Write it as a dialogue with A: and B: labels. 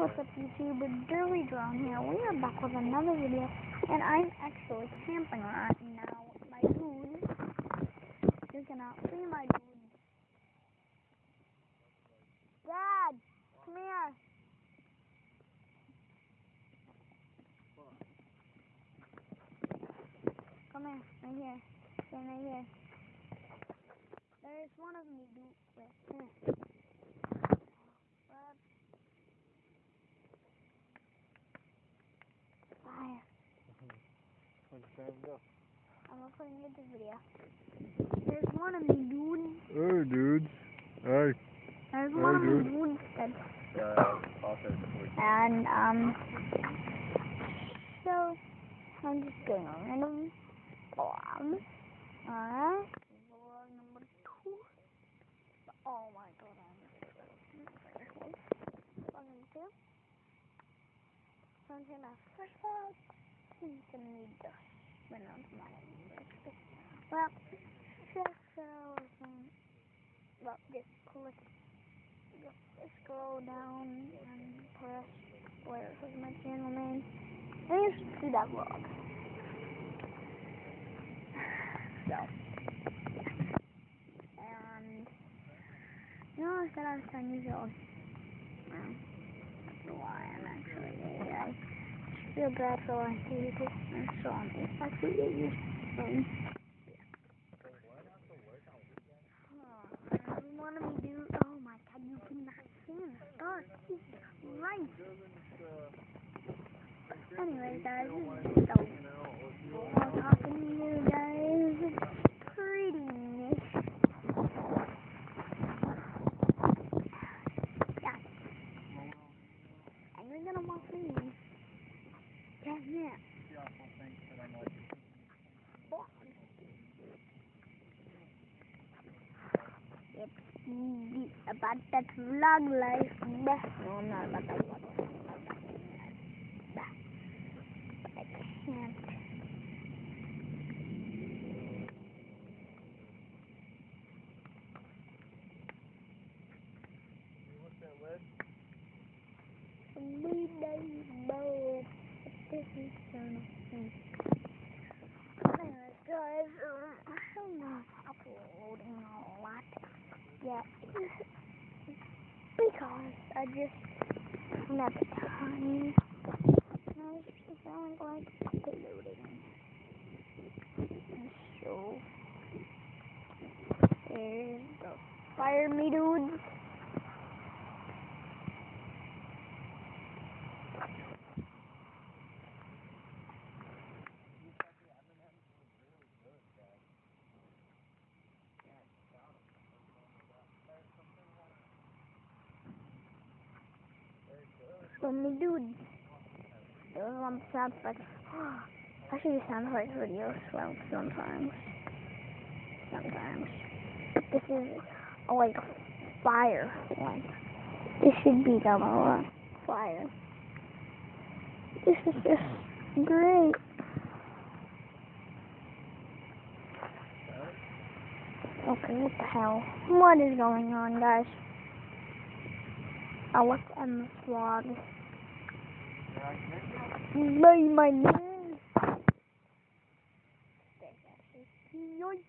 A: What's up, YouTube? Dirty Drone here. We are back with another video, and I'm actually camping right now with my dude. You cannot see my dude. Dad, come here. Come here, right here. Stand right here. There's one of me, dude. Come here. Fire. I'm recording a YouTube video. There's one of me, dude.
B: Hey, dudes. Hey.
A: There's one of me, dude. And, so, I'm just doing a random vlog. Alright. Vlog number 2. Oh my god, Vlog number 2. So I'm saying that first vlog, he's gonna need dust. But no, it's not. Well, well, just click, just scroll down and press where it says my channel name, and you should see that vlog. So, yeah. And, you know, I said I was 10 years old. That's why I'm actually gay. I feel bad for like people. I'm so I'm actually 8 years old. Oh my god, you cannot see the stars. Jesus Christ. Anyway, guys, this is so I'm talking to you guys. It's pretty nice. Yeah. And you're gonna watch me. Yeah, yeah. It's about that vlog life. No, I'm not about that vlog life. But I can't. We don't know. This is gonna be. Anyways, guys, I'm not uploading a lot yet because I just don't have the time. I just sound like uploading. And so, there's the fire me dudes. So me dudes. There was one sound effect. Actually, sound effect video slow sometimes. This is like fire. Like this should be the fire. This is just great. Okay, what the hell? What is going on, guys? Let's end this vlog. Say my name. Yoink.